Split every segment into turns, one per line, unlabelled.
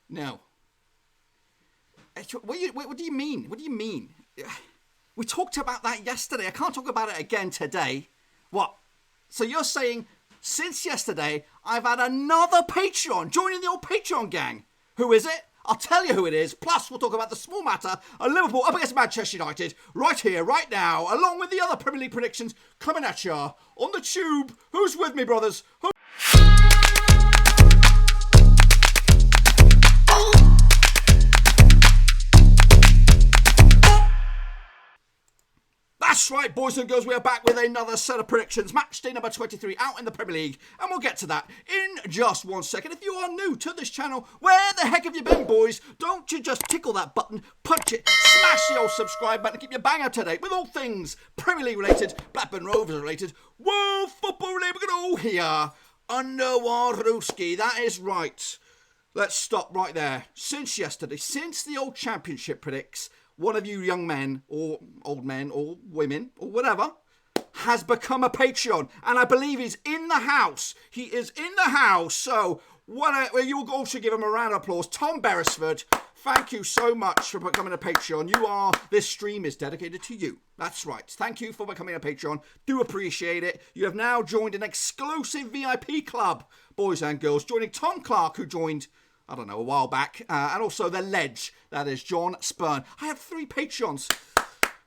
No. What do you mean? What do you mean? We talked about that yesterday. I can't talk about it again today. What? So you're saying since yesterday I've had another Patreon joining the old Patreon gang? Who is it? I'll tell you who it is. Plus, we'll talk about the small matter of Liverpool up against Manchester United right here, right now, along with the other Premier League predictions coming at you on the tube. Who's with me, brothers? That's right, boys and girls, we are back with another set of predictions. Match day number 23 out in the Premier League, and we'll get to that in just 1 second. If you are new to this channel, where the heck have you been, boys? Don't you just tickle that button, punch it, smash the old subscribe button, keep your bang up to date with all things Premier League related, Blackburn Rovers related, world football related. We're going to all here under Warruski. That is right. Let's stop right there. Since yesterday, since the old championship predicts, one of you young men, or old men, or women, or whatever, has become a Patreon. And I believe he's in the house. He is in the house. So, you all should give him a round of applause. Tom Beresford, thank you so much for becoming a Patreon. This stream is dedicated to you. That's right. Thank you for becoming a Patreon. Do appreciate it. You have now joined an exclusive VIP club, boys and girls. Joining Tom Clark, who joined, I don't know, a while back. And also the ledge, that is John Spurn. I have 3 Patreons.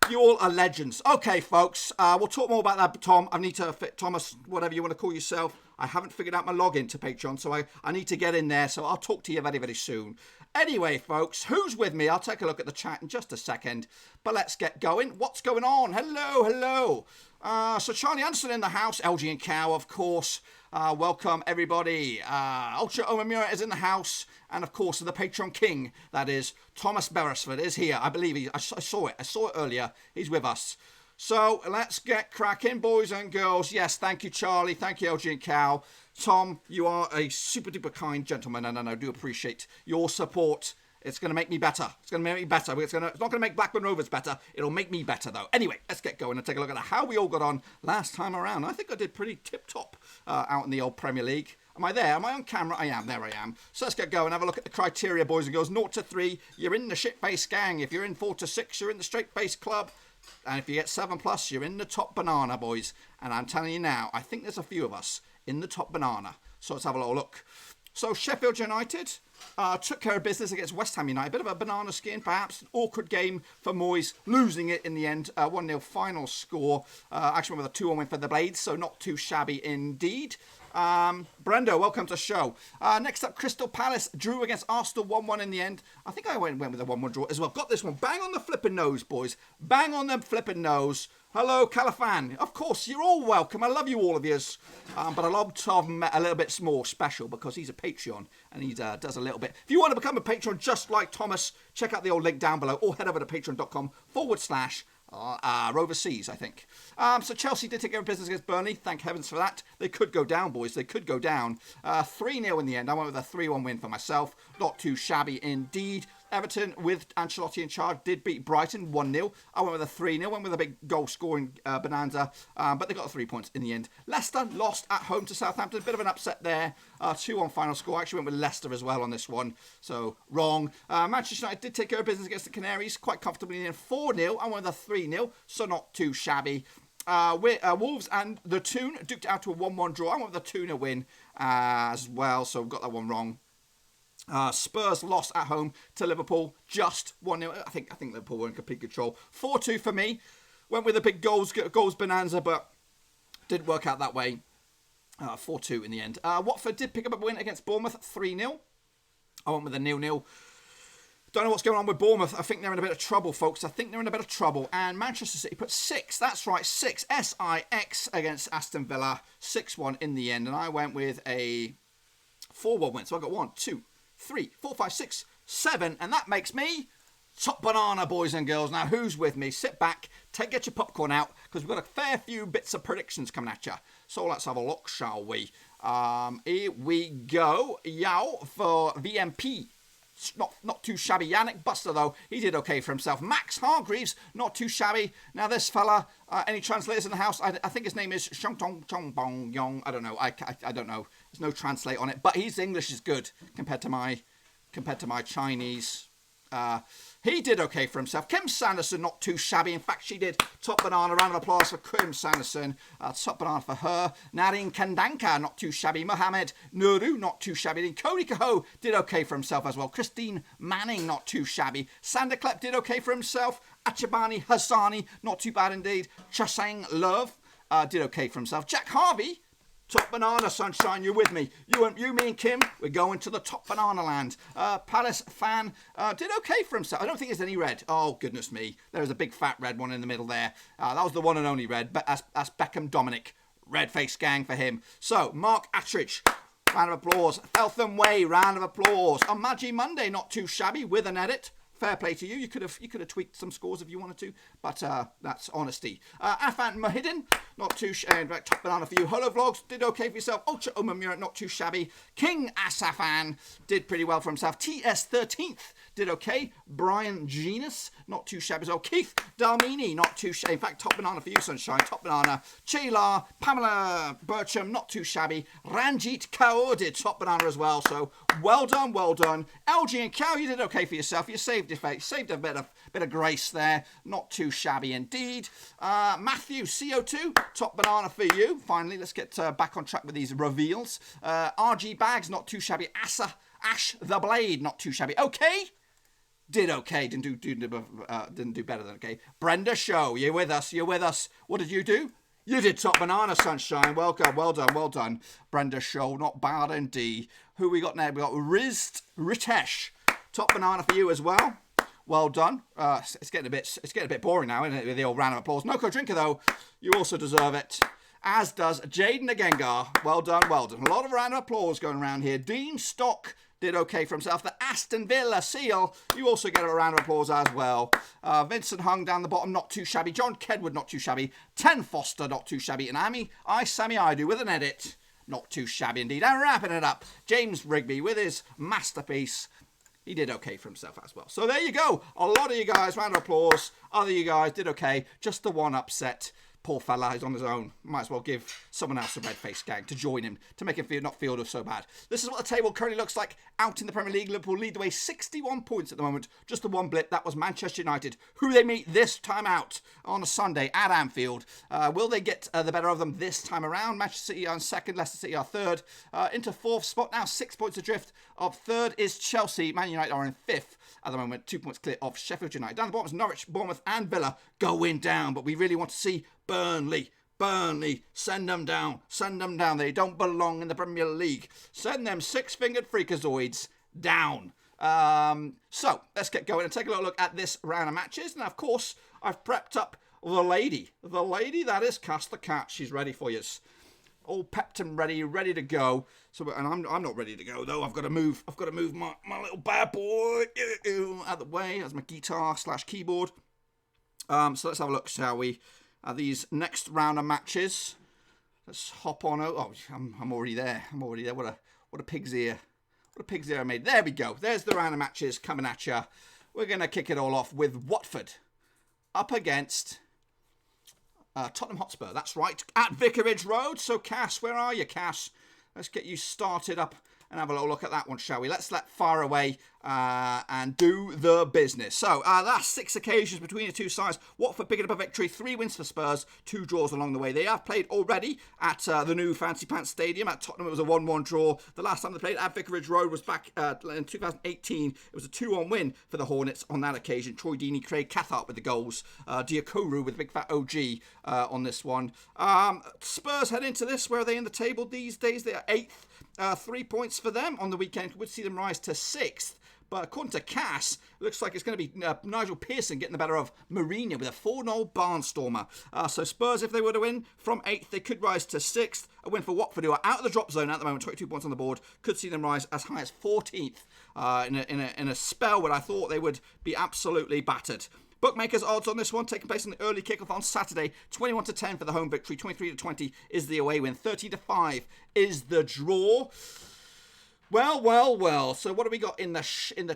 You all are legends. Okay, folks, we'll talk more about that, Tom. I need to fit Thomas, whatever you want to call yourself. I haven't figured out my login to Patreon, so I need to get in there. So I'll talk to you very, very soon. Anyway, folks, who's with me? I'll take a look at the chat in just a second. But let's get going. What's going on? Hello. So Charlie Anderson in the house. LG and Cow, of course. Welcome, everybody. Ultra Omamura is in the house. And, of course, the Patreon King, that is Thomas Beresford, is here. I believe I saw it. I saw it earlier. He's with us. So, let's get cracking, boys and girls. Yes, thank you, Charlie. Thank you, LG and Cow. Tom, you are a super-duper kind gentleman, and I do appreciate your support. It's going to make me better. It's going to make me better. It's not going to make Blackburn Rovers better. It'll make me better, though. Anyway, let's get going and take a look at how we all got on last time around. I think I did pretty tip-top out in the old Premier League. Am I there? Am I on camera? I am. There I am. So let's get going. Have a look at the criteria, boys and girls. 0 to 3, you're in the shit-face gang. If you're in 4 to 6, you're in the straight-face club. And if you get 7+, you're in the top banana, boys. And I'm telling you now, I think there's a few of us in the top banana. So let's have a little look. So Sheffield United took care of business against West Ham United. Bit of a banana skin, perhaps. An awkward game for Moyes, losing it in the end. 1-0 final score. Actually went with a 2-1 win for the Blades, so not too shabby indeed. Brendo, welcome to the show. Next up, Crystal Palace drew against Arsenal 1-1 in the end. I think I went with a 1-1 draw as well. Got this one. Bang on the flipping nose, boys. Bang on the flipping nose. Hello, Califan. Of course, you're all welcome. I love you, all of yous. But I love Tom a little bit more special because he's a Patreon and he does a little bit. If you want to become a Patreon just like Thomas, check out the old link down below or head over to patreon.com/Roverseas, I think. So Chelsea did take care of business against Burnley. Thank heavens for that. They could go down, boys. They could go down. 3-0 in the end. I went with a 3-1 win for myself. Not too shabby indeed. Everton, with Ancelotti in charge, did beat Brighton 1-0. I went with a 3-0. Went with a big goal-scoring bonanza. But they got the 3 points in the end. Leicester lost at home to Southampton. Bit of an upset there. 2-1 final score. I actually went with Leicester as well on this one. So, wrong. Manchester United did take care of business against the Canaries quite comfortably in 4-0. I went with a 3-0. So, not too shabby. Wolves and the Toon duked out to a 1-1 draw. I went with a 2-0 win as well. So, got that one wrong. Spurs lost at home to Liverpool, just 1-0. I think Liverpool were in complete control. 4-2 for me. Went with a big goals bonanza, but didn't work out that way. 4-2 in the end. Watford did pick up a win against Bournemouth, 3-0. I went with a 0-0. Don't know what's going on with Bournemouth. I think they're in a bit of trouble, folks. I think they're in a bit of trouble. And Manchester City put 6. That's right, 6. S-I-X against Aston Villa. 6-1 in the end. And I went with a 4-1 win. So I got 1, 2, 3, 4, 5, 6, 7. And that makes me top banana, boys and girls. Now, who's with me? Sit back, get your popcorn out, because we've got a fair few bits of predictions coming at you. So let's have a look, shall we? Here we go. Yow for VMP. Not too shabby. Yannick Buster, though, he did okay for himself. Max Hargreaves, not too shabby. Now, this fella, any translators in the house? I think his name is Shong Tong Chong Bong Yong. I don't know. I don't know. There's no translate on it. But his English is good compared to my compared to my Chinese. He did okay for himself. Kim Sanderson, not too shabby. In fact, she did top banana. Round of applause for Kim Sanderson. Top banana for her. Narine Kandanka, not too shabby. Mohamed Nuru, not too shabby. Then Cody Cahoe did okay for himself as well. Christine Manning, not too shabby. Sander Klepp did okay for himself. Achibani Hassani, not too bad indeed. Chasang Love did okay for himself. Jack Harvey, top banana, sunshine, you with me? You, me and Kim, we're going to the top banana land. Palace fan did okay for himself. I don't think there's any red. Oh, goodness me. There's a big fat red one in the middle there. That was the one and only red. But that's Beckham Dominic. Red face gang for him. So, Mark Attridge, round of applause. Feltham Way, round of applause. On Magi Monday, not too shabby, with an edit. Fair play to you. You could have tweaked some scores if you wanted to, but that's honesty. Afan Mahidin, not too shabby. Top banana for you. Holo Vlogs did okay for yourself. Ultra Umamura, not too shabby. King Asafan did pretty well for himself. TS13th did okay. Brian Genus, not too shabby as well. Keith Dalmini, not too shabby. In fact, top banana for you, sunshine. Top banana. Chayla, Pamela Bircham, not too shabby. Ranjit Kaur did top banana as well. So well done, well done. LG and Cow, you did okay for yourself. You saved a bit of grace there. Not too shabby indeed. Matthew CO2, top banana for you. Finally, let's get back on track with these reveals. RG Bags, not too shabby. Ash the Blade, not too shabby. Okay. Did okay. Didn't do better than okay. Brenda Show, you're with us. You're with us. What did you do? You did top banana, sunshine. Well done, well done, well done. Brenda Show, not bad indeed. Who we got now? We got Ritesh. Top banana for you as well. Well done. It's getting a bit boring now, isn't it? With the old round of applause. No Drinker though, you also deserve it. As does Jaden Agengar. Well done, well done. A lot of round of applause going around here. Dean Stock did okay for himself. The Aston Villa Seal, you also get a round of applause as well. Vincent Hung down the bottom, not too shabby. John Kedwood, not too shabby. Ten Foster, not too shabby. And Sammy Idu with an edit, not too shabby indeed. And wrapping it up, James Rigby with his masterpiece. He did okay for himself as well. So there you go. A lot of you guys, round of applause. Other you guys did okay. Just the one upset. Poor fella, he's on his own. Might as well give someone else a red-faced gang to join him, to make him not feel so bad. This is what the table currently looks like out in the Premier League. Liverpool lead the way 61 points at the moment. Just the one blip, that was Manchester United, who they meet this time out on a Sunday at Anfield. Will they get the better of them this time around? Manchester City are second, Leicester City are third. Into fourth spot now, 6 points adrift of third is Chelsea. Man United are in fifth at the moment, 2 points clear of Sheffield United. Down the bottom is Norwich, Bournemouth and Villa going down, but we really want to see Burnley, send them down. They don't belong in the Premier League. Send them six-fingered freakazoids down. So, let's get going and take a little look at this round of matches. And of course, I've prepped up the lady that is Cast the Cat. She's ready for you. All prepped and ready to go. So, and I'm not ready to go though. I've got to move my little bad boy out of the way. That's my guitar / keyboard. So let's have a look, shall we? These next round of matches. Let's hop on. Oh, I'm already there. What a pig's ear. What a pig's ear I made. There we go. There's the round of matches coming at you. We're going to kick it all off with Watford up against Tottenham Hotspur. That's right, at Vicarage Road. So, Cass, where are you, Cass? Let's get you started up and have a little look at that one, shall we? Let's let fire away and do the business. So, last 6 occasions between the two sides. Watford picking up a victory, 3 wins for Spurs, 2 draws along the way. They have played already at the new Fancy Pants Stadium. At Tottenham, it was a 1-1 draw. The last time they played at Vicarage Road was back in 2018. It was a 2-1 win for the Hornets on that occasion. Troy Deeney, Craig Cathart with the goals. Diakoru with Big Fat OG on this one. Spurs head into this. Where are they in the table these days? They are 8th. 3 points for them on the weekend. Would see them rise to 6th. But according to Cass, it looks like it's going to be Nigel Pearson getting the better of Mourinho with a 4-0 barnstormer. So Spurs, if they were to win from 8th, they could rise to 6th. A win for Watford, who are out of the drop zone at the moment, 22 points on the board, could see them rise as high as 14th in a spell where I thought they would be absolutely battered. Bookmakers odds on this one taking place in the early kickoff on Saturday. 21-10 for the home victory. 23-20 is the away win. 30-5 is the draw. Well. So what do we got in the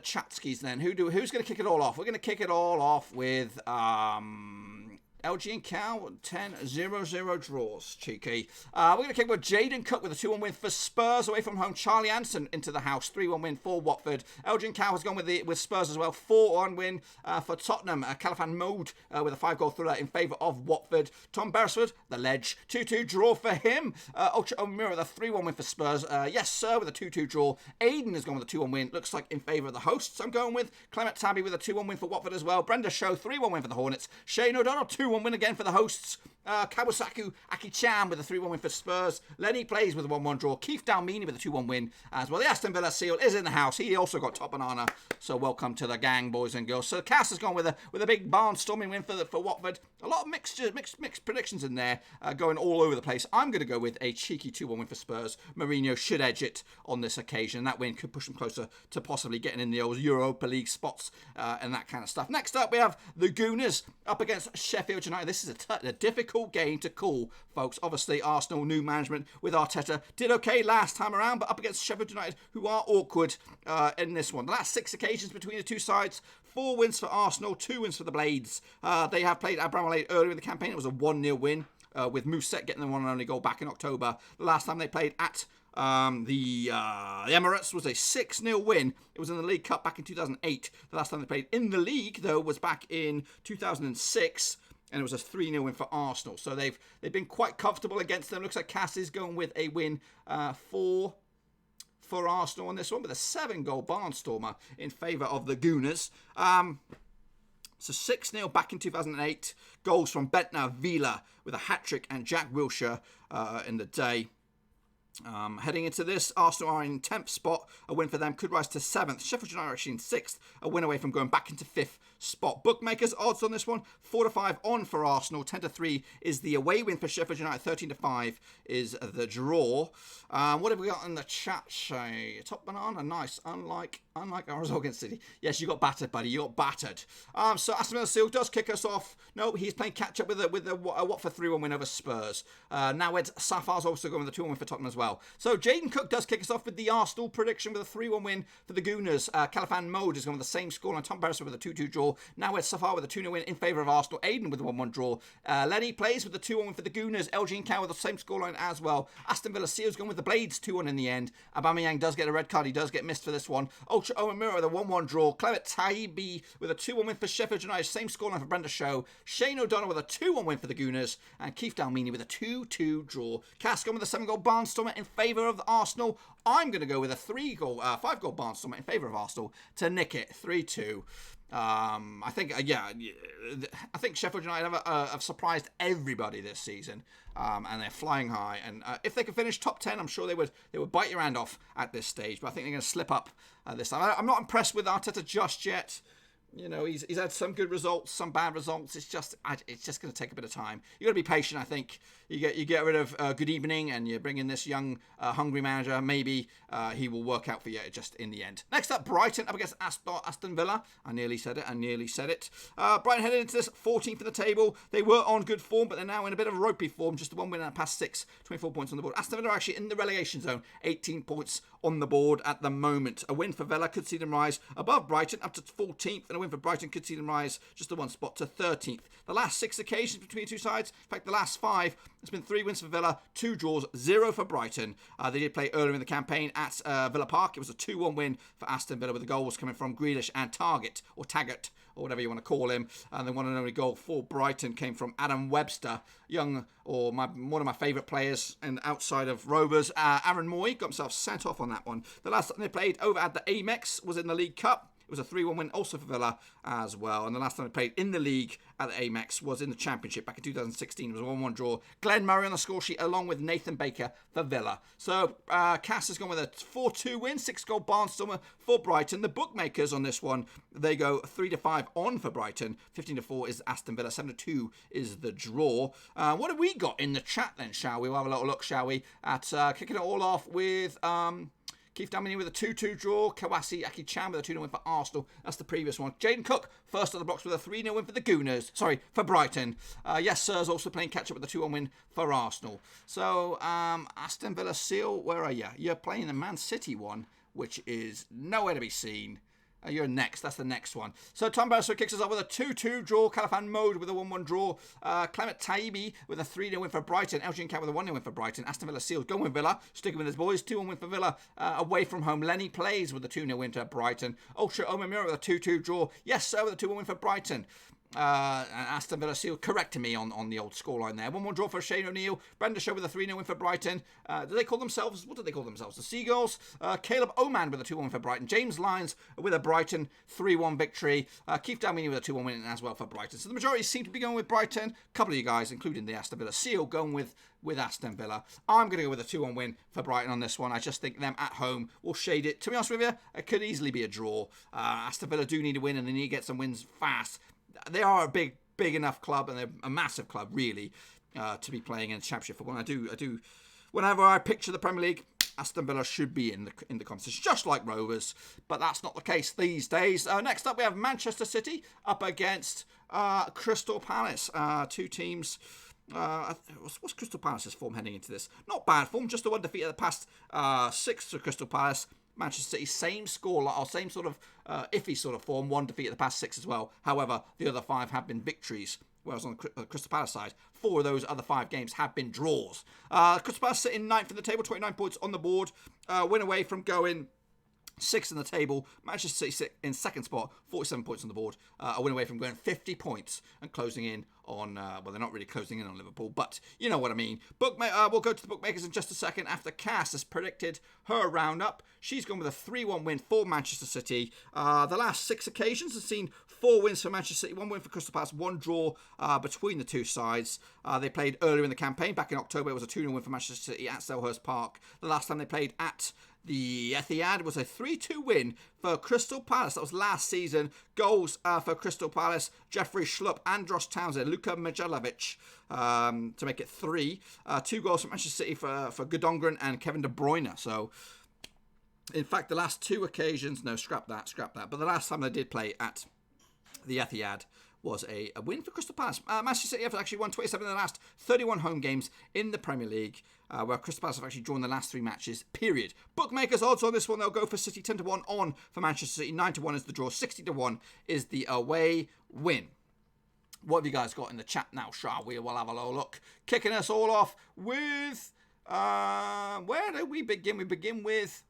chat skis then? Who's going to kick it all off? We're going to kick it all off with LG and Cal, 10-0-0 draws. Cheeky. We're going to kick with Jaden Cook with a 2-1 win for Spurs away from home. Charlie Anderson into the house, 3-1 win for Watford. LG and Cal has gone with Spurs as well. 4-1 win for Tottenham. Califan Mode with a 5-goal thriller in favour of Watford. Tom Beresford, the ledge, 2-2 draw for him. Ultra O'Meara with a 3-1 win for Spurs. Yes, sir, with a 2-2 draw. Aiden has gone with a 2-1 win. Looks like in favour of the hosts. I'm going with Clement Tabby with a 2-1 win for Watford as well. Brenda Show, 3-1 win for the Hornets. Shane O'Donnell, 2-1 win again for the hosts. Kawasaku Aki-chan with a 3-1 win for Spurs. Lenny Plays with a 1-1 draw. Keith Dalmini with a 2-1 win as well. The Aston Villa seal is in the house. He also got top banana. So welcome to the gang, boys and girls. So Cass has gone with a big barnstorming win for Watford. A lot of mixed predictions in there, going all over the place. I'm going to go with a cheeky 2-1 win for Spurs. Mourinho should edge it on this occasion. That win could push them closer to possibly getting in the old Europa League spots and that kind of stuff. Next up, we have the Gooners up against Sheffield United. This is a difficult game to call, folks. Obviously, Arsenal, new management with Arteta, did okay last time around, but up against Sheffield United, who are awkward in this one. The last 6 occasions between the two sides, 4 wins for Arsenal, 2 wins for the Blades. They have played at Bramall Lane earlier in the campaign. It was a 1-0 win, with Mousset getting the one and only goal back in October. The last time they played at the Emirates was a 6-0 win. It was in the League Cup back in 2008. The last time they played in the league, though, was back in 2006. And it was a 3-0 win for Arsenal. So they've been quite comfortable against them. Looks like Cass is going with a win for Arsenal on this one, with a 7-goal barnstormer in favour of the Gooners. So 6-0 back in 2008. Goals from Bentner, Vila with a hat-trick, and Jack Wilshere in the day. Heading into this, Arsenal are in 10th spot. A win for them could rise to 7th. Sheffield United are actually in 6th. A win away from going back into 5th spot. Bookmakers odds on this one, 4-5 on for Arsenal. 10-3 is the away win for Sheffield United. 13-5 is the draw. What have we got in the chat, Shay? Top banana, nice. Unlike our result against City. Yes, you got battered, buddy. You got battered. So Aston Villa Seal does kick us off. No, he's playing catch up with a Watford 3-1 win over Spurs. Now Ed Safar's also going with a 2-1 win for Tottenham as well. So Jaden Cook does kick us off with the Arsenal prediction with a 3-1 win for the Gooners. Califan Mode is going with the same score, and Tom Beresford with a 2-2 draw. Now Ed Safar with a 2-0 win in favour of Arsenal. Aiden with a 1-1 draw. Lenny Plays with a 2-1 win for the Gooners. LG and Cow with the same scoreline as well. Aston Villa Seals going with the Blades 2-1 in the end. Aubameyang does get a red card. He does get missed for this one. Ultra O'Meara with a 1-1 draw. Clement Taibi with a 2-1 win for Sheffield United. Same scoreline for Brenda Show. Shane O'Donnell with a 2-1 win for the Gooners. And Keith Dalmini with a 2-2 draw. Cass going with a 7-goal barnstormer in favour of Arsenal. I'm going to go with a 5-goal barnstormer in favour of Arsenal to nick it 3-2. I think Sheffield United have surprised everybody this season, and they're flying high. And if they could finish top 10, I'm sure they would bite your hand off at this stage. But I think they're going to slip up this time. I'm not impressed with Arteta just yet. You know, he's had some good results, some bad results. It's just going to take a bit of time. You got to be patient, I think. You get rid of Good Evening, and you bring in this young, hungry manager. Maybe he will work out for you just in the end. Next up, Brighton up against Aston Villa. I nearly said it. Brighton headed into this 14th in the table. They were on good form, but they're now in a bit of ropey form. Just one win and past 6, 24 points on the board. Aston Villa are actually in the relegation zone, 18 points on the board at the moment. A win for Villa could see them rise above Brighton up to 14th, and a win for Brighton could see them rise just the 1 spot to 13th. The last 6 occasions between the two sides, in fact the last 5, it's been 3 wins for Villa, 2 draws, 0 for Brighton. They did play earlier in the campaign at Villa Park. It was a 2-1 win for Aston Villa, with the goals coming from Grealish and Taggart, or whatever you want to call him. And the one and only goal for Brighton came from Adam Webster, one of my favourite players and outside of Rovers. Aaron Moy got himself sent off on that one. The last time they played over at the Amex was in the League Cup. It was a 3-1 win also for Villa as well. And the last time they played in the league at the Amex was in the Championship back in 2016. It was a 1-1 draw. Glenn Murray on the score sheet along with Nathan Baker for Villa. So Cass has gone with a 4-2 win, 6-goal barnstormer for Brighton. The bookmakers on this one, they go 3-5 on for Brighton. 15-4 is Aston Villa. 7-2 is the draw. What have we got in the chat then, shall we? We'll have a little look, shall we? At kicking it all off with Keith Damini with a 2-2 draw. Kawasi Aki-chan with a 2-0 win for Arsenal. That's the previous one. Jaden Cook, first of the blocks with a 3-0 win for the Gooners. Sorry, for Brighton. Yes, Sir's also playing catch-up with a 2-1 win for Arsenal. So, Aston Villa Seal, where are you? You're playing the Man City one, which is nowhere to be seen. You're next. That's the next one. So Tom Barrow kicks us off with a 2-2 draw. Califan Mode with a 1-1 draw. Clement Taibi with a 3-0 win for Brighton. Elgin Cat with a 1-0 win for Brighton. Aston Villa Seals going with Villa. Sticking with his boys. 2-1 win for Villa. Away from home. Lenny Plays with a 2-0 win to Brighton. Ultra Omamura with a 2-2 draw. Yes, sir, with a 2-1 win for Brighton. Aston Villa Seal correcting me on the old scoreline there. 1-1 draw for Shane O'Neill. Brenda Shaw with a 3-0 win for Brighton. Do they call themselves? What do they call themselves? The Seagulls. Caleb Oman with a 2-1 win for Brighton. James Lyons with a Brighton 3-1 victory. Keith Dalmini with a 2-1 win as well for Brighton. So the majority seem to be going with Brighton. A couple of you guys, including the Aston Villa Seal, going with Aston Villa. I'm going to go with a 2-1 win for Brighton on this one. I just think them at home will shade it. To be honest with you, it could easily be a draw. Aston Villa do need a win, and they need to get some wins fast. They are a big enough club, and they're a massive club, really, to be playing in Championship football. And I do. Whenever I picture the Premier League, Aston Villa should be in the competition, just like Rovers. But that's not the case these days. Next up, we have Manchester City up against Crystal Palace. Two teams. What's Crystal Palace's form heading into this? Not bad form, just the one defeat of the past 6 for Crystal Palace. Manchester City, same score, or same sort of iffy sort of form, 1 defeat of the past 6 as well. However, the other 5 have been victories, whereas on the Crystal Palace side, 4 of those other 5 games have been draws. Crystal Palace sit in 9th in the table, 29 points on the board, win away from going 6th in the table. Manchester City sit in 2nd spot, 47 points on the board, a win away from going 50 points and closing in on, well, they're not really closing in on Liverpool, but you know what I mean. We'll go to the bookmakers in just a second after Cass has predicted her roundup. She's gone with a 3-1 win for Manchester City. The last 6 occasions have seen 4 wins for Manchester City, 1 win for Crystal Palace, 1 draw between the 2 sides. They played earlier in the campaign. Back in October, it was a 2-0 win for Manchester City at Selhurst Park. The last time they played at the Etihad was a 3-2 win for Crystal Palace. That was last season. Goals for Crystal Palace: Jeffrey Schlupp, Andros Townsend, Luka Mijalovic to make it 3. 2 goals from Manchester City for Gudongren and Kevin De Bruyne. So, in fact, the last 2 occasions, no, scrap that. But the last time they did play at the Etihad was a win for Crystal Palace. Manchester City have actually won 27 of the last 31 home games in the Premier League, where Crystal Palace have actually drawn the last 3 matches, period. Bookmakers odds on this one, they'll go for City 10-1 on for Manchester City, 9-1 is the draw, 60-1 is the away win. What have you guys got in the chat now, shall we? We'll have a little look. Kicking us all off with, where do we begin? We begin with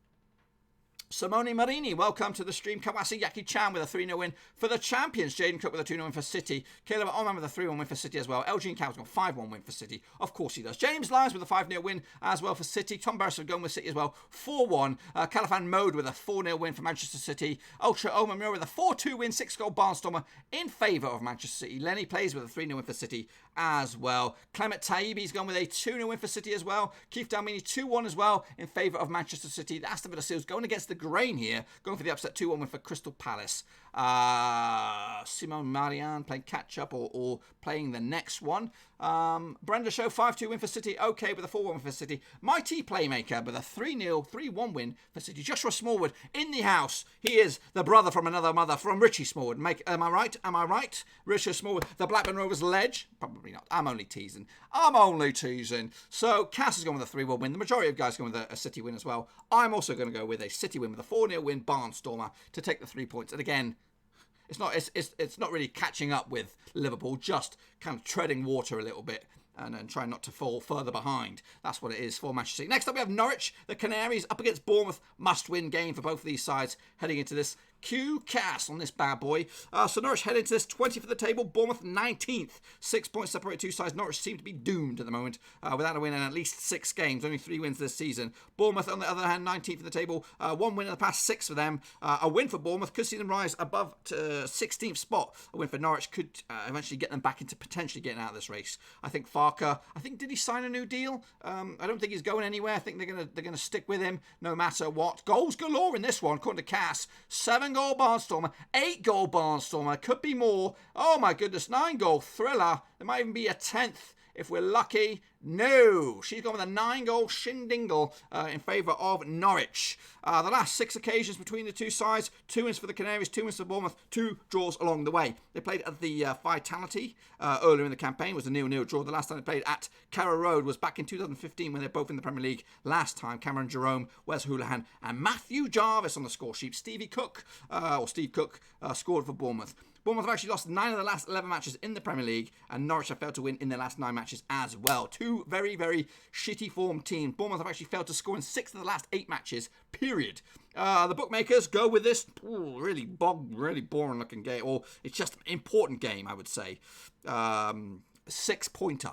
Simone Marini, welcome to the stream. Kawasi Yaki-chan with a 3-0 win for the champions. Jaden Cook with a 2-0 win for City. Caleb Oman with a 3-1 win for City as well. Elgin Cow's got a 5-1 win for City. Of course he does. James Lyons with a 5-0 win as well for City. Tom Barrow going with City as well. 4-1. Califan Mode with a 4-0 win for Manchester City. Ultra Omamura with a 4-2 win, 6-goal barnstormer in favour of Manchester City. Lenny Plays with a 3-0 win for City as well. Clement Taibi's gone with a 2-0 win for City as well. Keith Dalmini 2-1 as well in favour of Manchester City. The Aston Villa Seals going against the grain here, going for the upset 2-1 win for Crystal Palace. Simone Marianne playing catch-up or playing the next one. Brenda Shaw 5-2 win for City. Okay with a 4-1 win for City. Mighty Playmaker with a 3-0, 3-1 win for City. Joshua Smallwood in the house. He is the brother from another mother from Richie Smallwood. Am I right? Richard Smallwood, the Blackburn Rovers ledge? Probably not. I'm only teasing. So Cass has gone with a 3-1 win. The majority of guys going with a City win as well. I'm also going to go with a City win with a 4-0 win, barnstormer, to take the 3 points. And again, it's not really catching up with Liverpool, just kind of treading water a little bit and trying not to fall further behind. That's what it is for Manchester City. Next up we have Norwich, the Canaries, up against Bournemouth. Must-win game for both of these sides heading into this Q-Cast on this bad boy. So Norwich head into this 20th for the table, Bournemouth 19th. 6 points separate 2 sides. Norwich seem to be doomed at the moment without a win in at least 6 games. Only 3 wins this season. Bournemouth, on the other hand, 19th for the table. 1 win in the past 6 for them. A win for Bournemouth could see them rise above to 16th spot. A win for Norwich could eventually get them back into potentially getting out of this race. I think Farker, did he sign a new deal? I don't think he's going anywhere. I think they're gonna stick with him no matter what. Goals galore in this one, according to Cass. 7-goal barnstormer, 8-goal barnstormer, could be more. Oh my goodness, 9-goal thriller. There might even be a 10th If we're lucky, no. She's gone with a 9-goal shindiggle in favour of Norwich. The last 6 occasions between the two sides, 2 wins for the Canaries, 2 wins for Bournemouth, 2 draws along the way. They played at the Vitality earlier in the campaign. It was a 0-0 draw. The last time they played at Carrow Road was back in 2015 when they're both in the Premier League. Last time, Cameron Jerome, Wes Hoolahan and Matthew Jarvis on the score sheet. Steve Cook scored for Bournemouth. Bournemouth have actually lost 9 of the last 11 matches in the Premier League, and Norwich have failed to win in their last 9 matches as well. 2 very, very shitty form teams. Bournemouth have actually failed to score in 6 of the last 8 matches, period. The bookmakers go with this really boring looking game, or it's just an important game, I would say. 6-pointer.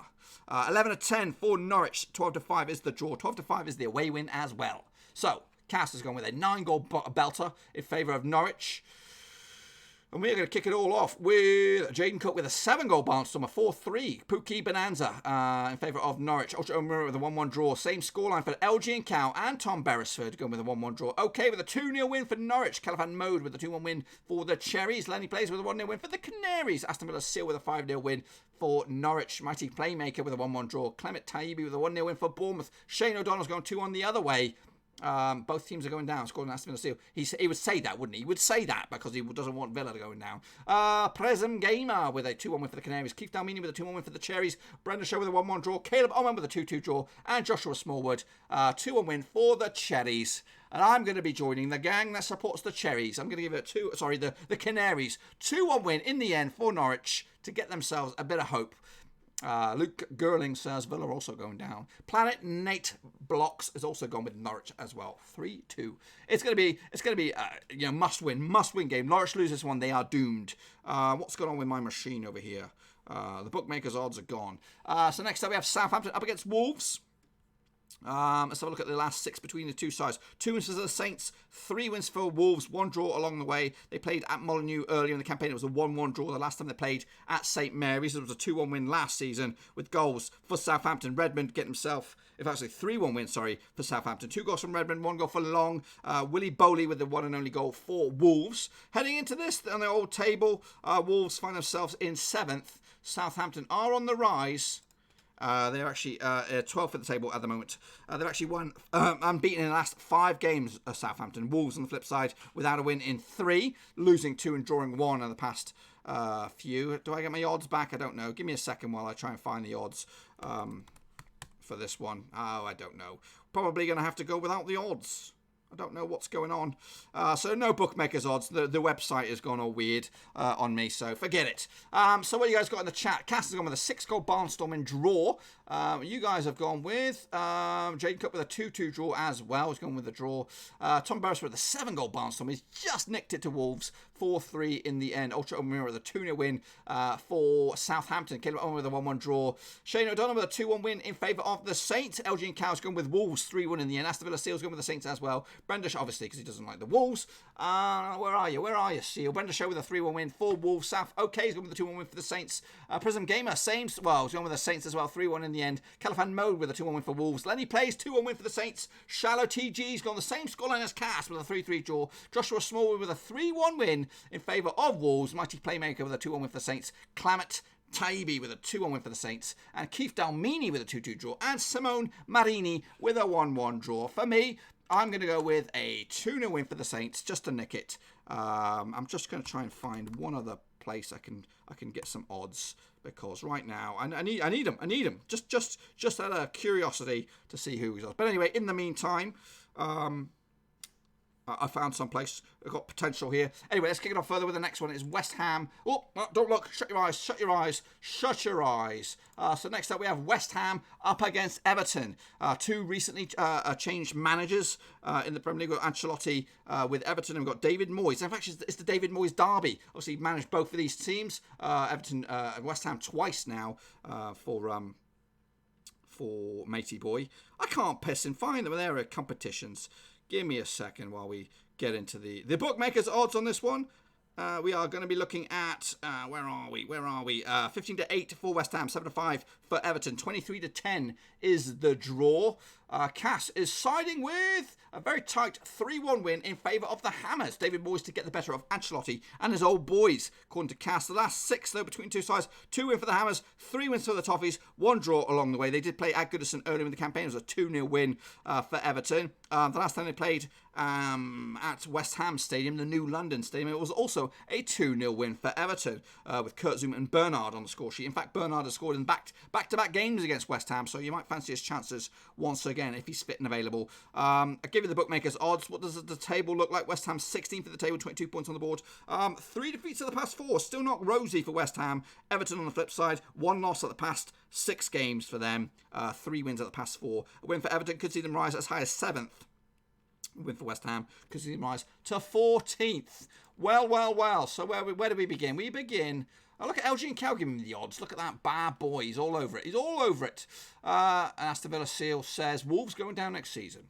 11-10 for Norwich. 12-5 is the draw. 12-5 is the away win as well. So, Cast has gone with a 9-goal belter in favour of Norwich. And we're going to kick it all off with Jaden Cook with a 7-goal barnstormer, 4-3. Pookie Bonanza in favour of Norwich. Ultra O'Meara with a 1-1 draw. Same scoreline for LG and Cow and Tom Beresford going with a 1-1 draw. Okay with a 2-0 win for Norwich. Califan Mode with a 2-1 win for the Cherries. Lenny Plays with a 1-0 win for the Canaries. Aston Villa Seal with a 5-0 win for Norwich. Mighty Playmaker with a 1-1 draw. Clement Taibbi with a 1-0 win for Bournemouth. Shane O'Donnell's going 2-1 the other way. Both teams are going down, scoring Aston Villa Seal. He would say that, wouldn't he? He would say that because he doesn't want Villa to go down. Presem Gamer with a 2-1 win for the Canaries. Keith Dalmini with a 2-1 win for the Cherries. Brendan Shaw with a 1-1 draw. Caleb Oman with a 2-2 draw. And Joshua Smallwood, 2-1 win for the Cherries. And I'm going to be joining the gang that supports the Cherries. I'm going to give it the Canaries. 2-1 win in the end for Norwich to get themselves a bit of hope. Luke Gerling says Villa are also going down. Planet Nate Blocks is also gone with Norwich as well. 3-2. It's going to be must win game. Norwich lose this one, they are doomed. What's going on with my machine over here? The bookmakers' odds are gone. So next up we have Southampton up against Wolves. Let's have a look at the last 6 between the two sides. 2 wins for the Saints, 3 wins for Wolves, 1 draw along the way. They played at Molineux earlier in the campaign. It was a 1-1 draw the last time they played at St Mary's. It was a 2-1 win last season with goals for Southampton. Redmond getting himself, 3-1 win, for Southampton. 2 goals from Redmond, 1 goal for Long. Willie Bowley with the one and only goal for Wolves. Heading into this, on the old table, Wolves find themselves in 7th. Southampton are on the rise. They're actually 12th at the table at the moment. They've actually won unbeaten in the last 5 games of Southampton. Wolves on the flip side without a win in 3, losing 2 and drawing 1 in the past few. Do I get my odds back? I don't know. Give me a second while I try and find the odds for this one. Oh, I don't know. Probably going to have to go without the odds. I don't know what's going on. So no bookmakers odds. The website has gone all weird on me, so forget it. So what you guys got in the chat? Cass has gone with a 6-goal barnstorming draw. You guys have gone with Jade Cup with a 2-2 draw as well. He's gone with the draw. Tom Barris with a 7-goal barnstorm. He's just nicked it to Wolves. 4-3 in the end. Ultra O'Meara with a 2-0 win for Southampton. Caleb Owen with a 1-1 draw. Shane O'Donnell with a 2-1 win in favour of the Saints. LG and Cow's gone with Wolves. 3-1 in the end. Aston Villa Seal's gone with the Saints as well. Brendash, obviously, because he doesn't like the Wolves. Where are you, Seal? Brenda Show with a 3-1 win for Wolves. South, okay, he's gone with a 2-1 win for the Saints. Prism Gamer, he's gone with the Saints as well. 3-1 in the end. Califan Mode with a 2-1 win for Wolves. Lenny Plays, 2-1 win for the Saints. Shallow TG's gone the same scoreline as Cass with a 3-3 draw. Joshua Smallwood with a 3-1 win in favour of Wolves. Mighty Playmaker with a 2-1 win for the Saints. Clement Taibbi with a 2-1 win for the Saints, and Keith Dalmini with a 2-2 draw, and Simone Marini with a 1-1 draw. For me, I'm going to go with a 2-0 win for the Saints, just to nick it. I'm just going to try and find one other place I can get some odds, because right now I need them. Just out of curiosity to see who's on. But anyway, in the meantime, I found some place. I've got potential here. Anyway, let's kick it off further with the next one. It's West Ham. Oh, don't look. Shut your eyes. Shut your eyes. Shut your eyes. So next up we have West Ham up against Everton. 2 recently changed managers in the Premier League. We've got Ancelotti with Everton, and we've got David Moyes. In fact, it's the David Moyes derby. Obviously, he managed both of these teams. Everton and West Ham twice now for Matey Boy. I can't piss and find them. They're competitions. Give me a second while we get into the bookmakers' odds on this one. We are going to be looking at, where are we? 15-8 for West Ham, 7-5 for Everton, 23-10 is the draw. Cass is siding with a very tight 3-1 win in favour of the Hammers. David Moyes to get the better of Ancelotti and his old boys. According to Cass, the last 6 though between two sides, 2 wins for the Hammers, 3 wins for the Toffees, 1 draw along the way. They did play at Goodison earlier in the campaign. It was a 2-0 win for Everton. The last time they played at West Ham Stadium, the new London Stadium, it was also a 2-0 win for Everton with Kurt Zouma and Bernard on the score sheet. In fact, Bernard has scored in back-to-back games against West Ham, so you might fancy his chances once again if he's fit and available. I give you the bookmakers odds. What does the table look like? West Ham 16th at the table, 22 points on the board. 3 defeats of the past 4, still not rosy for West Ham. Everton on the flip side, 1 loss at the past 6 games for them, 3 wins at the past 4. A win for Everton could see them rise as high as 7th. Win for West Ham could see them rise to 14th. Well. So where do we begin? We begin. Look at LG and Cow giving me the odds. Look at that bad boy. He's all over it. And Aston Villa Seal says Wolves going down next season.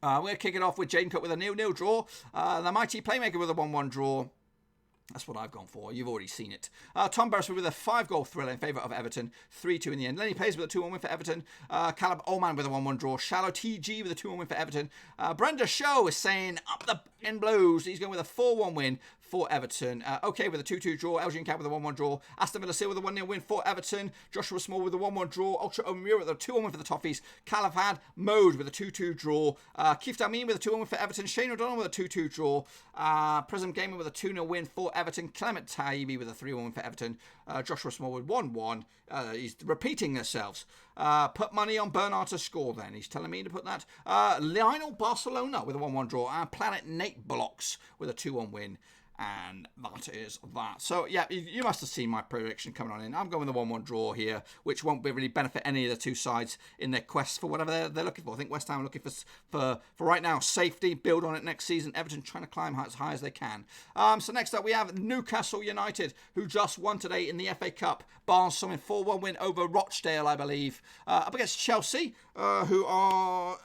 We're going to kick it off with Jaden Cook with a 0-0 draw. The mighty playmaker with a 1-1 draw. That's what I've gone for. You've already seen it. Tom Beresford with a 5-goal thriller in favour of Everton. 3-2 in the end. Lenny Pays with a 2-1 win for Everton. Caleb Ullman with a 1-1 draw. Shallow TG with a 2-1 win for Everton. Brenda Shaw is saying up the in blues. He's going with a 4-1 win for Everton. OK with a 2-2 draw. Elgin Camp with a 1-1 draw. Aston Villa Seal with a 1-0 win for Everton. Joshua Small with a 1-1 draw. Ultra Omura with a 2-1 win for the Toffees. Calafad Mode with a 2-2 draw. Keith Dalmin with a 2-1 win for Everton. Shane O'Donnell with a 2-2 draw. Prism Gamer with a 2-0 win for Everton. Clement Taibbi with a 3-1 win for Everton. Joshua Small with 1-1. He's repeating themselves. Put money on Bernard to score then. He's telling me to put that. Lionel Barcelona with a 1-1 draw. And Planet Nate Blocks with a 2-1 win. And that is that. So, yeah, you must have seen my prediction coming on in. I'm going with a 1-1 draw here, which won't really benefit any of the two sides in their quest for whatever they're looking for. I think West Ham are looking for right now, safety, build on it next season. Everton trying to climb as high as they can. So next up, we have Newcastle United, who just won today in the FA Cup. Barnstorming 4-1 win over Rochdale, I believe. Up against Chelsea, who are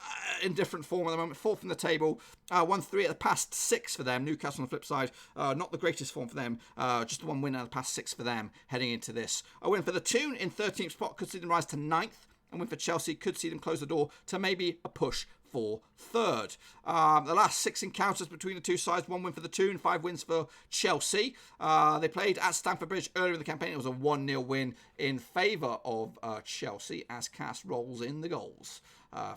in different form at the moment. 4th in the table. 1-3 at the past 6 for them. Newcastle on the flip side, not the greatest form for them. Just the 1 win out of the past 6 for them heading into this. A win for the Toon in 13th spot could see them rise to 9th. And win for Chelsea could see them close the door to maybe a push for 3rd. The last 6 encounters between the two sides, 1 win for the Toon, 5 wins for Chelsea. They played at Stamford Bridge earlier in the campaign. It was a 1-0 win in favour of Chelsea as Cass rolls in the goals.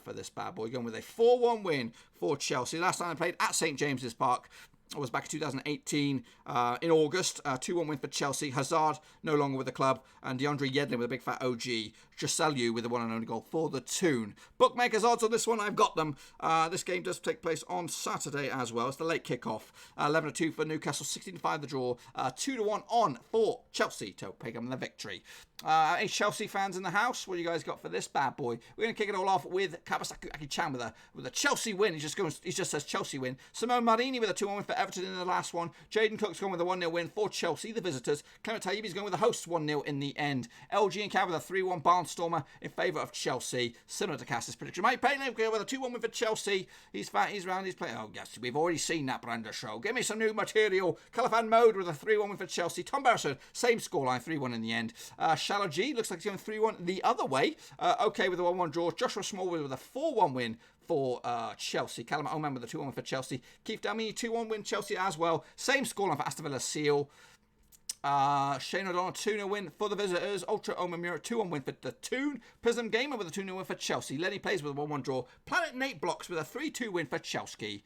For this bad boy, going with a 4-1 win for Chelsea. Last time they played at St James's Park was back in 2018 in August. 2-1 win for Chelsea. Hazard no longer with the club. And DeAndre Yedlin with a big fat OG. Giselu with the one and only goal for the Toon. Bookmakers odds on this one, I've got them. This game does take place on Saturday as well. It's the late kickoff. 11-2 for Newcastle, 16-5 the draw. 2-1 on for Chelsea to pick up the victory. Any Chelsea fans in the house? What do you guys got for this bad boy? We're going to kick it all off with Kabasaku Aki-chan with a Chelsea win. He just says Chelsea win. Simone Marini with a 2-1 win for Everton in the last one. Jaden Cook's gone with a 1-0 win for Chelsea, the visitors. Clement Taibbi's going with the hosts 1-0 in the end. LG and Cav with a 3-1 Barnstormer in favour of Chelsea. Similar to Cass's prediction. Mike Payne with a 2-1 win for Chelsea. He's fat, he's round, he's playing. Oh, yes, we've already seen that Branda show. Give me some new material. Calafan Mode with a 3-1 win for Chelsea. Tom Beresford, same scoreline, 3-1 in the end. Shallow G looks like he's going 3-1 the other way. OK with a 1-1 draw. Joshua Smallwood with a 4-1 win for Chelsea. Callum Oman with a 2-1 for Chelsea. Keith Dalmini 2-1 win Chelsea as well. Same scoreline for Aston Villa Seal. Shane O'Donnell 2-0 win for the visitors. Ultra Omamura 2-1 win for the Toon. Prism Gamer with a 2-0 win for Chelsea. Lenny Plays with a 1-1 draw. Planet Nate Blocks with a 3-2 win for Chelsea.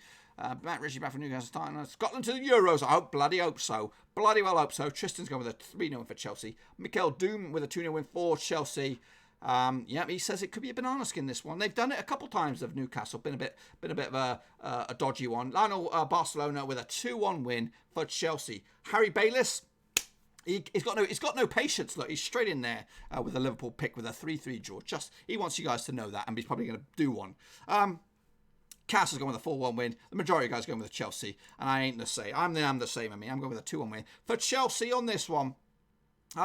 Matt Ritchie back from Newcastle starting Scotland to the Euros. I hope so. Bloody well hope so. Tristan's gone with a 3-0 win for Chelsea. Mikel Doom with a 2-0 win for Chelsea. He says it could be a banana skin this one. They've done it a couple times of Newcastle. Been a bit of a dodgy one. Lionel Barcelona with a 2-1 win for Chelsea. Harry Bayliss. He's got no patience. Look, he's straight in there with a Liverpool pick with a 3-3 draw. He wants you guys to know that, and he's probably going to do one. Cass has gone with a 4-1 win. The majority of guys going with Chelsea, and I ain't the same. I'm the same. I'm going with a 2-1 win for Chelsea on this one.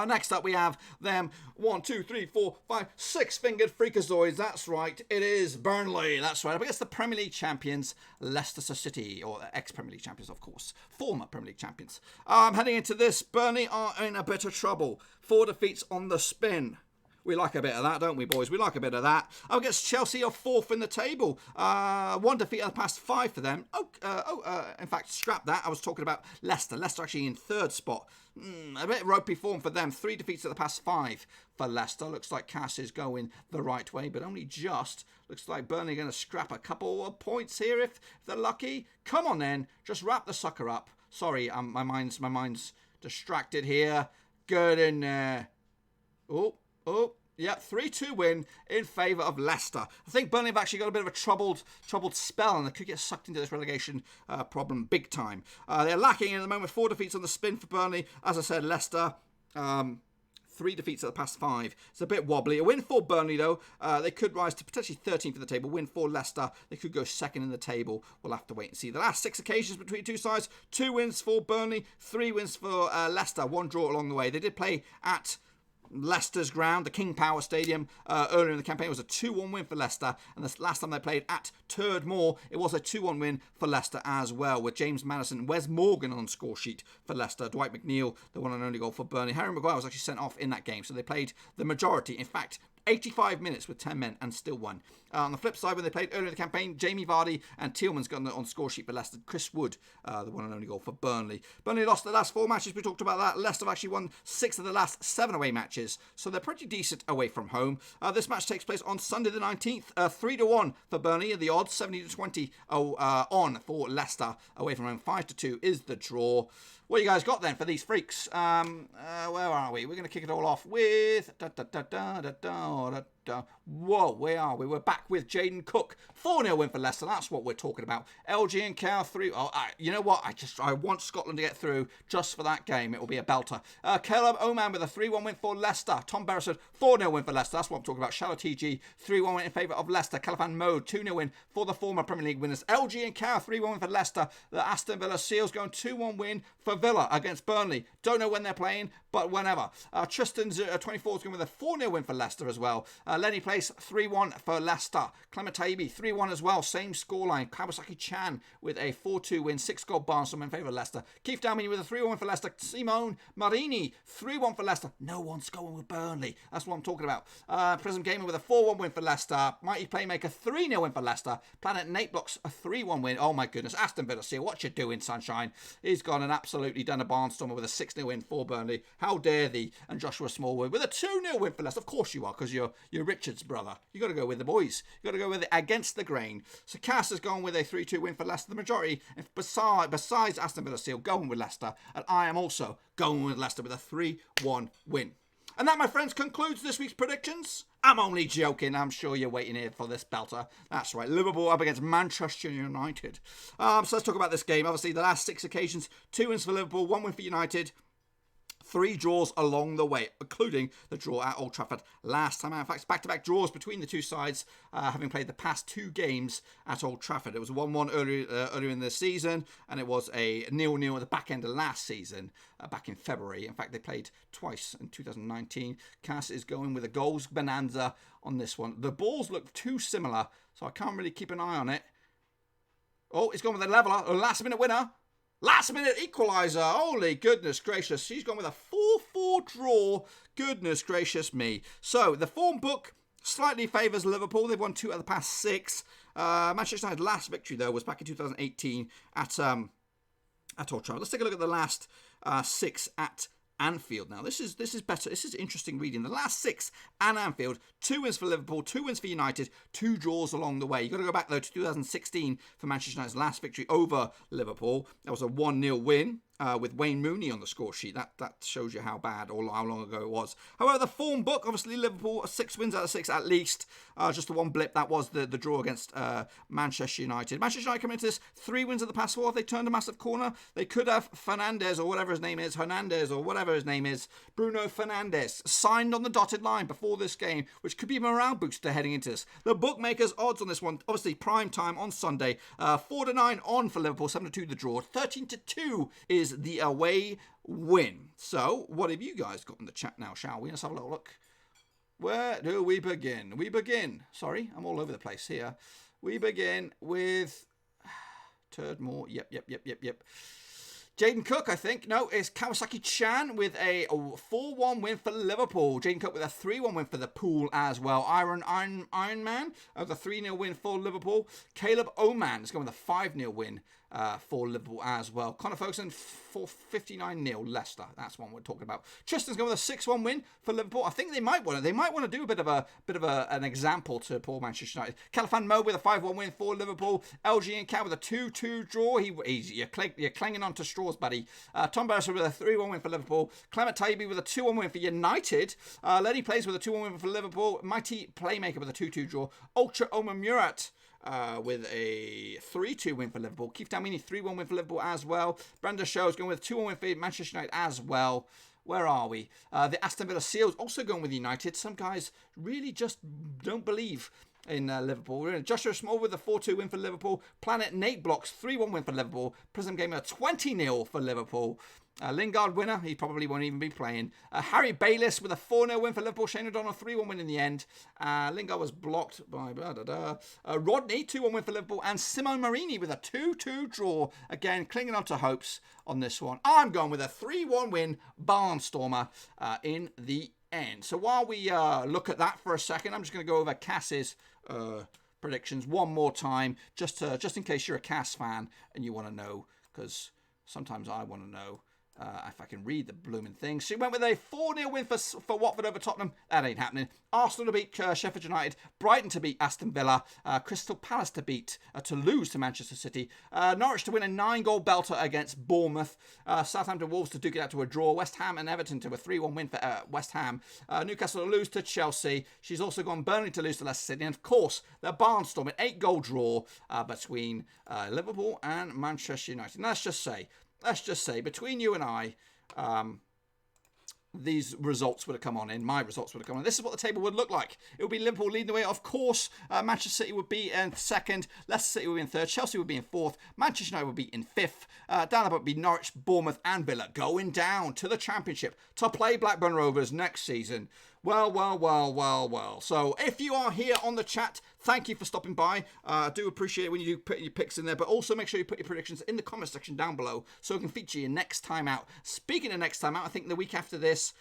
Next up, we have them 1, 2, 3, 4, 5, 6-fingered freakazoids. That's right. It is Burnley. That's right. Up against the Premier League champions, Leicester City, or ex-Premier League champions, of course. Former Premier League champions. Heading into this, Burnley are in a bit of trouble. 4 defeats on the spin. We like a bit of that, don't we, boys? We like a bit of that. Up against Chelsea are 4th in the table. One defeat of the past 5 for them. In fact, scrap that. I was talking about Leicester. Leicester actually in 3rd spot. A bit ropey form for them. 3 defeats of the past 5 for Leicester. Looks like Cass is going the right way, but only just. Looks like Burnley going to scrap a couple of points here if they're lucky. Come on then. Just wrap the sucker up. Sorry, my mind's distracted here. Good in there. Oh, yeah, 3-2 win in favour of Leicester. I think Burnley have actually got a bit of a troubled spell, and they could get sucked into this relegation problem big time. They're lacking at the moment 4 defeats on the spin for Burnley. As I said, Leicester, 3 defeats at the past 5. It's a bit wobbly. A win for Burnley, though. They could rise to potentially 13th in the table. Win for Leicester. They could go 2nd in the table. We'll have to wait and see. The last 6 occasions between two sides. 2 wins for Burnley. 3 wins for Leicester. 1 draw along the way. They did play at Leicester's ground, the King Power Stadium, earlier in the campaign. It was a 2-1 win for Leicester, and the last time they played at Turd Moor, it was a 2-1 win for Leicester as well, with James Maddison and Wes Morgan on the score sheet for Leicester. Dwight McNeil, the one and only goal for Burnley. Harry Maguire was actually sent off in that game, so they played the majority. In fact, 85 minutes with 10 men and still won. On the flip side, when they played earlier in the campaign, Jamie Vardy and Tielemans got on the score sheet for Leicester. Chris Wood, the one and only goal for Burnley. Burnley lost the last 4 matches. We talked about that. Leicester have actually won 6 of the last 7 away matches, so they're pretty decent away from home. This match takes place on Sunday the 19th. 3-1 for Burnley. The odds 70-20 on for Leicester away from home. 5-2 is the draw. What you guys got then for these freaks? Where are we? We're going to kick it all off with... Whoa, where are we? We're back with Jaden Cook. 4-0 win for Leicester. That's what we're talking about. LG and Cow 3. You know what? I want Scotland to get through just for that game. It will be a belter. Caleb Oman with a 3-1 win for Leicester. Tom Beresford, 4-0 win for Leicester. That's what I'm talking about. Shallow TG, 3-1 win in favour of Leicester. Califan Mode, 2-0 win for the former Premier League winners. LG and Cow, 3-1 win for Leicester. The Aston Villa Seals going 2-1 win for Villa against Burnley. Don't know when they're playing, but whenever. Tristan's 24 is going with a 4-0 win for Leicester as well. Lenny Place, 3-1 for Leicester. Clement Taibi, 3-1 as well. Same scoreline. Kawasaki Chan with a 4-2 win. 6-goal Barnstone in favour of Leicester. Keith Dalmini with a 3-1 win for Leicester. Simone Marini, 3-1 for Leicester. No one's going with Burnley. That's what I'm talking about. Prism Gamer with a 4-1 win for Leicester. Mighty Playmaker, 3-0 win for Leicester. Planet Nate Blocks, a 3-1 win. Oh my goodness. Aston Villa Seal, what you doing, Sunshine? He's gone and absolutely done a barnstormer with a 6-0 win for Burnley. How dare thee? And Joshua Smallwood with a 2-0 win for Leicester. Of course you are, because you're Richard's brother. You got to go with the boys. You got to go with it against the grain. So Cass has gone with a 3-2 win for Leicester. The majority, besides Aston Villa Seal, going with Leicester. And I am also going with Leicester with a 3-1 win. And that, my friends, concludes this week's predictions. I'm only joking. I'm sure you're waiting here for this belter. That's right. Liverpool up against Manchester United. So let's talk about this game. Obviously, the last 6 occasions, 2 wins for Liverpool, 1 win for United. 3 draws along the way, including the draw at Old Trafford last time out. In fact, back-to-back draws between the two sides, having played the past 2 games at Old Trafford. It was a 1-1 earlier in the season, and it was a 0-0 at the back end of last season, back in February. In fact, they played twice in 2019. Cass is going with a goals bonanza on this one. The balls look too similar, so I can't really keep an eye on it. Oh, it's gone with a leveller, a last-minute winner. Last minute equaliser. Holy goodness gracious. She's gone with a 4-4 draw. Goodness gracious me. So the form book slightly favours Liverpool. They've won 2 out of the past 6. Manchester United's last victory, though, was back in 2018 at Old Trafford. Let's take a look at the last 6 at Anfield. Now, this is better. This is interesting reading. The last 6 at Anfield, 2 wins for Liverpool, 2 wins for United, 2 draws along the way. You've got to go back, though, to 2016 for Manchester United's last victory over Liverpool. That was a 1-0 win. With Wayne Mooney on the score sheet. That shows you how bad or how long ago it was. However, the form book, obviously Liverpool, 6 wins out of 6 at least. Just the one blip, that was the draw against Manchester United. Manchester United coming into this, 3 wins of the past 4. Have they turned a massive corner? They could have Fernandes or whatever his name is, Hernandez or whatever his name is, Bruno Fernandes, signed on the dotted line before this game, which could be a morale booster heading into this. The bookmakers' odds on this one, obviously prime time on Sunday, 4-9 on for Liverpool, 7-2 the draw, 13-2 is the away win. So, what have you guys got in the chat now, shall we? Let's have a little look. Where do we begin? Sorry, I'm all over the place here. We begin with Turdmore. Yep. Jaden Cook, I think. No, it's Kawasaki Chan with a 4-1 win for Liverpool. Jaden Cook with a 3-1 win for the Pool as well. Iron Man with a 3-0 win for Liverpool. Caleb Oman is going with a 5-0 win for Liverpool as well. Connor Ferguson for 59-0 Leicester. That's one we're talking about. Tristan's going with a 6-1 win for Liverpool. I think they might want to do a bit of an example to poor Manchester United. Califan Mo with a 5-1 win for Liverpool. LG and Cal with a 2-2 draw. You're clinging on to straws, buddy. Tom Beresford with a 3-1 win for Liverpool. Clement Taibi with a 2-1 win for United. Lenny Plays with a 2-1 win for Liverpool. Mighty Playmaker with a 2-2 draw. Ultra Omar Murat with a 3-2 win for Liverpool. Keith Dalmini, 3-1 win for Liverpool as well. Brenda Show's going with a 2-1 win for Manchester United as well. Where are we? The Aston Villa Seals also going with United. Some guys really just don't believe in Liverpool. Joshua Small with a 4-2 win for Liverpool. Planet Nate Blocks, 3-1 win for Liverpool. Prism Gamer, 20-0 for Liverpool. Lingard winner, he probably won't even be playing. Harry Bayliss with a 4-0 win for Liverpool. Shane O'Donnell, 3-1 win in the end. Lingard was blocked by Rodney, 2-1 win for Liverpool. And Simone Marini with a 2-2 draw. Again, clinging on to hopes on this one. I'm going with a 3-1 win, Barnstormer, in the end. So while we look at that for a second, I'm just going to go over Cass's predictions one more time, just in case you're a Cass fan and you want to know, because sometimes I want to know if I can read the blooming thing. She went with a 4-0 win for Watford over Tottenham. That ain't happening. Arsenal to beat Sheffield United. Brighton to beat Aston Villa. Crystal Palace to lose to Manchester City. Norwich to win a 9-goal belter against Bournemouth. Southampton Wolves to duke it out to a draw. West Ham and Everton to a 3-1 win for West Ham. Newcastle to lose to Chelsea. She's also gone Burnley to lose to Leicester City. And of course, the Barnstorm, an 8-goal draw between Liverpool and Manchester United. And let's just say, between you and I, these results would have come on in. My results would have come on. This is what the table would look like. It would be Liverpool leading the way. Of course, Manchester City would be in second. Leicester City would be in third. Chelsea would be in fourth. Manchester United would be in fifth. Down the bottom would be Norwich, Bournemouth and Villa going down to the Championship to play Blackburn Rovers next season. Well. So if you are here on the chat, thank you for stopping by. I do appreciate when you do put your picks in there, but also make sure you put your predictions in the comment section down below so we can feature you next time out. Speaking of next time out, I think the week after this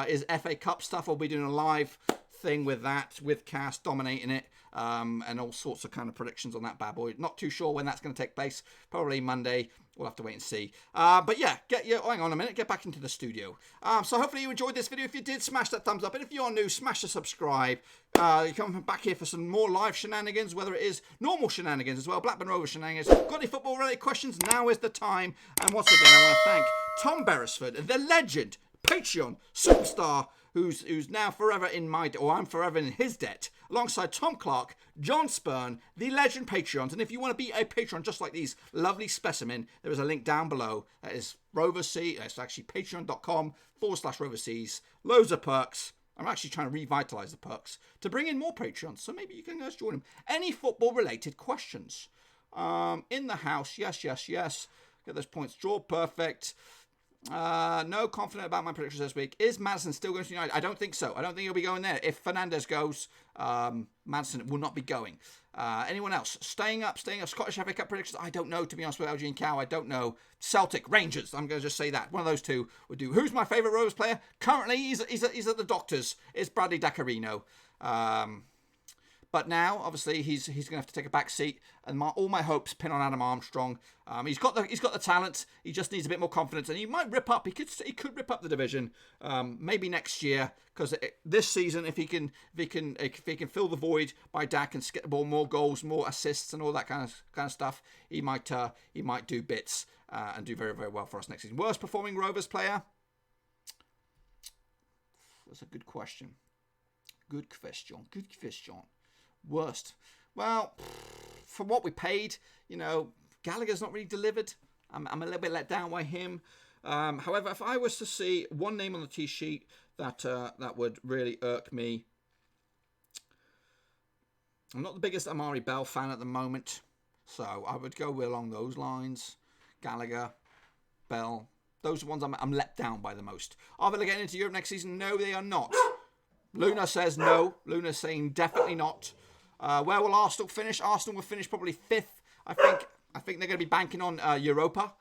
is FA Cup stuff. I'll be doing a live thing with that, with Cass dominating it, and all sorts of kind of predictions on that bad boy. Not too sure when that's going to take place. Probably Monday. We'll have to wait and see. But yeah, hang on a minute. Get back into the studio. So hopefully you enjoyed this video. If you did, smash that thumbs up. And if you're new, smash the subscribe. You come back here for some more live shenanigans, whether it is normal shenanigans as well, Blackburn Rovers shenanigans. Got any football-related questions? Now is the time. And once again, I want to thank Tom Beresford, the legend, Patreon superstar, who's now forever in my debt, or I'm forever in his debt, alongside Tom Clark, John Spurn, the legend Patreons. And if you want to be a Patreon just like these lovely specimen, there is a link down below. That is Roversies. It's actually patreon.com/Roversies. Loads of perks. I'm actually trying to revitalise the perks to bring in more Patreons. So maybe you can guys join them. Any football-related questions? In the house, yes. Get those points. Draw perfect. No confident about my predictions this week. Is Madison still going to United? I don't think so. I don't think he'll be going there. If Fernandes goes, Madison will not be going. Anyone else? Staying up. Scottish FA Cup predictions? I don't know, to be honest with LG and Cow. I don't know. Celtic, Rangers. I'm going to just say that. One of those two would do. Who's my favourite Rovers player? Currently, he's at the Doctors. It's Bradley Dacarino. But now, obviously, he's going to have to take a back seat, and all my hopes pin on Adam Armstrong. He's got the talent. He just needs a bit more confidence, and he might rip up. He could rip up the division. Maybe next year, because this season, if he can fill the void by Dak and get the ball more goals, more assists, and all that kind of stuff, he might do bits and do very, very well for us next season. Worst performing Rovers player? That's a good question. Good question. Worst. Well, for what we paid, Gallagher's not really delivered. I'm a little bit let down by him. However, if I was to see one name on the tee sheet that would really irk me, I'm not the biggest Amari Bell fan at the moment, so I would go along those lines. Gallagher, Bell, those are ones I'm let down by the most. Are they getting into Europe next season? No, they are not. Luna says no. Luna's saying definitely not. Where will Arsenal finish? Arsenal will finish probably 5th. I think they're going to be banking on Europa.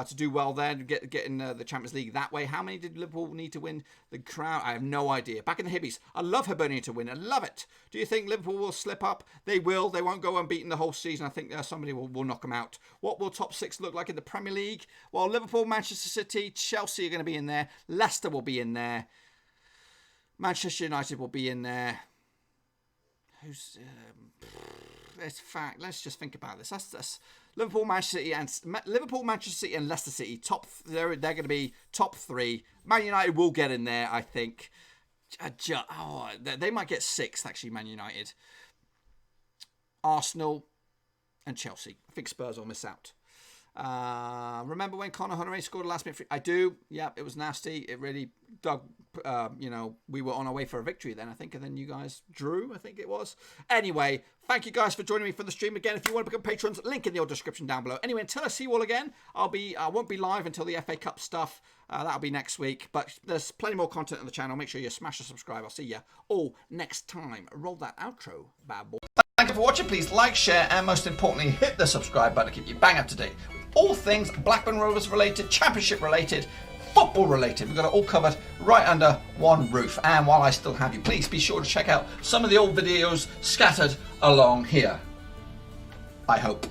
to do well there, get in the Champions League that way. How many did Liverpool need to win the crown? I have no idea. Back in the Hibbies, I love Hibernian to win. I love it. Do you think Liverpool will slip up? They will. They won't go unbeaten the whole season. I think somebody will knock them out. What will top 6 look like in the Premier League? Well, Liverpool, Manchester City, Chelsea are going to be in there. Leicester will be in there. Manchester United will be in there. Who's... let's just think about this. That's Liverpool, Manchester City, and Leicester City. They're going to be top 3. Man United will get in there, I think. They might get 6th, actually. Man United, Arsenal, and Chelsea. I think Spurs will miss out. Remember when Conor Honoré scored a last minute free? I do. Yeah, it was nasty. It really dug. We were on our way for a victory then, I think, and then you guys drew, I think it was. Anyway, thank you guys for joining me for the stream again. If you want to become patrons, link in the description down below. Anyway, until I see you all again, I won't be live until the FA Cup stuff. That'll be next week, but there's plenty more content on the channel. Make sure you smash the subscribe. I'll see you all next time. Roll that outro, bad boy. Thank you for watching. Please like, share, and most importantly, hit the subscribe button to keep you bang up to date with all things Blackburn Rovers related, Championship related, football related. We've got it all covered right under one roof. And while I still have you, please be sure to check out some of the old videos scattered along here. I hope.